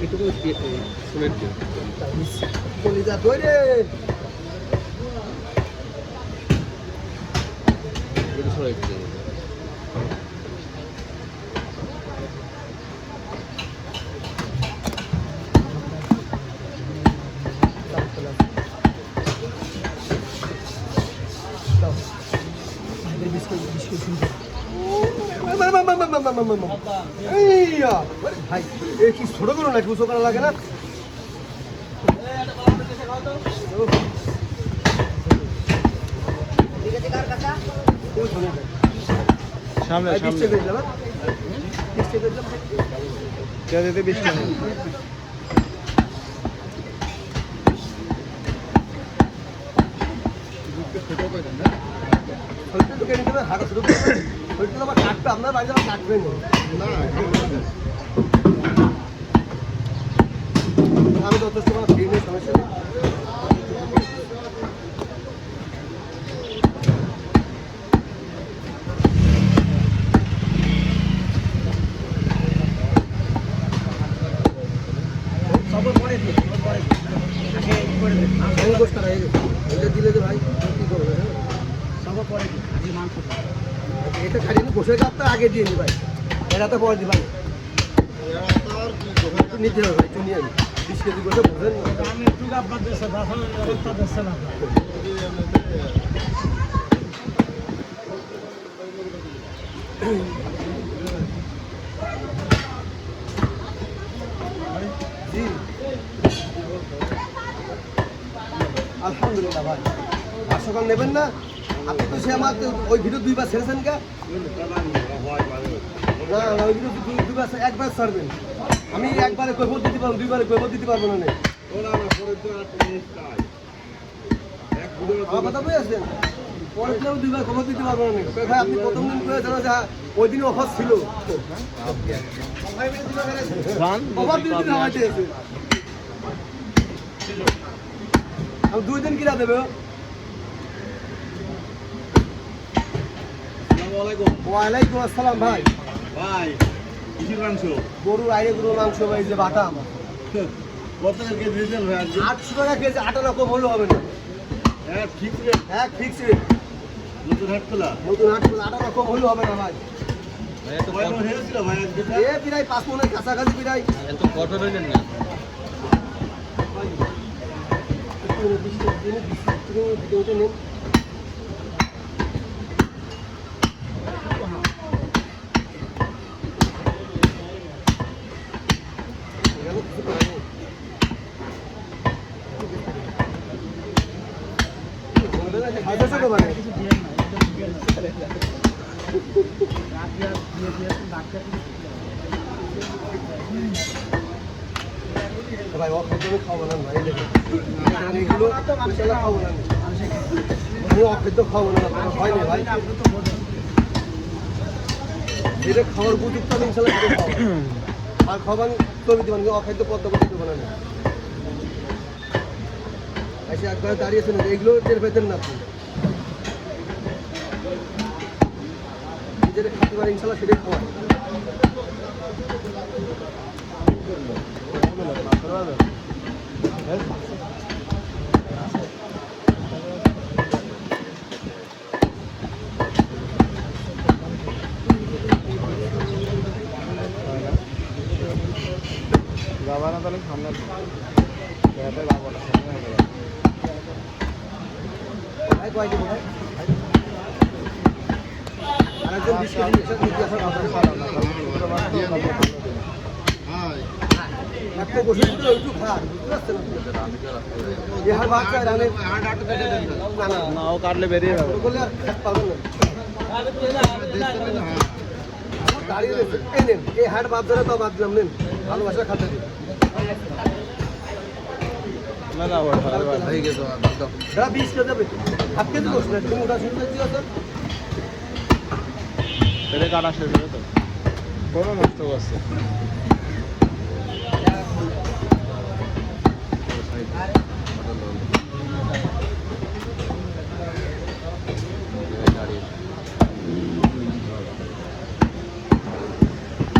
এটুকু সিমেন্ট দিয়ে কলিজা ধরে সরাই দিতে ভাই এই কি ছোট করো নাকি উঁচু করা লাগে না সামনে সামনে কে দিতে 20 টাকা আপনার বাড়িতে আমার কাটবেন না আমি যথেষ্ট ফ্রি নেই সমস্যা নেই দিলে যে ভাই কি করবে সবার পরে এটা খালি বসে কাপটা আগে দিয়ে নি ভাই এটা তো পরে দি ভাই নিতে হবে ভাই চুনি আমি 20 কেজি করে বুঝেন আমি একটু আপনার দেশে রাস্তা দেশে না জি আলহামদুলিল্লাহ ভাই 500 টাকা নেবেন না আপনি তো সে আমার ওই ভিডিও 2 বার ছেড়েছেন কা না ওই ভিডিও 2 বার একবার ছাড়বেন আমি একবারে কৈফত দিতে পারবো 2 বারে কৈফত দিতে পারবো না আমার কথা বুঝেছেন পরের দিনেও 2 বার কৈফত দিতে পারবো না ভাই আপনি প্রথম দিন করে জানো যে ওই দিনই অফার ছিল অফার 2 দিন আমাকে দিয়েছে আমি 2 দিন কিরা দেবে ওয়ালাইকুম আসসালাম ভাই ভাই কিসের মাংস গরুর আইরে গরুর মাংস ভাই যে বাটা আমার কত টাকা কেজি দিয়েছেন ভাই 800 টাকা কেজি 8 রকম হলো হবে না হ্যাঁ ফিক্স রেট হ্যাঁ ফিক্স রেট নতুন হাট খোলা 8 রকম হলো হবে না ভাই ভাই তো কত হয়েছিল ভাই আজকে এ প্রায় 5 মনের কাছাকাছি প্রায় এত কত হইলেন না ভিডিওটা নেন ভাই অখাদ্য খাবো না ভাই এগুলো খাবো না আমি অখাদ্য খাবো না হয় না ভাই যেটা খাওয়ার উপযুক্ত আমি ইনশাল্লাহ খাবো আর খাবার ছবি দেবেন অখাদ্য পদ্ম করতে দেবো না এসে একবার দাঁড়িয়েছেন এগুলো টের পেতেন না আপনি যেটা খাতে পারে ইনশাল্লাহ সেটাই খাওয়া যাবা না তাহলে সামনে কয়টি ভাই আরেকজন 20 কেজি একটা বসে দিতে একটু খারাপ বুঝতে পারছেন আপনি এর বাচ্চা রানে না না না ও কাটলে বেরিয়ে যাবে বললে আর খেতে পারবেন না দাঁড়িয়ে রয়েছে এই নেন এই হাট বাদ ধরে তো বাদ দিলাম নেন ভালোবাসা খাতে দিন না না হয়ে গেছে দাদা 20 কেজি যাবে হাফ কেজি বসে না তুমি ওটা শুনতে দিও এটা কাটা শেষ হয়ে তো কোনো নষ্ট করছে গাড়ি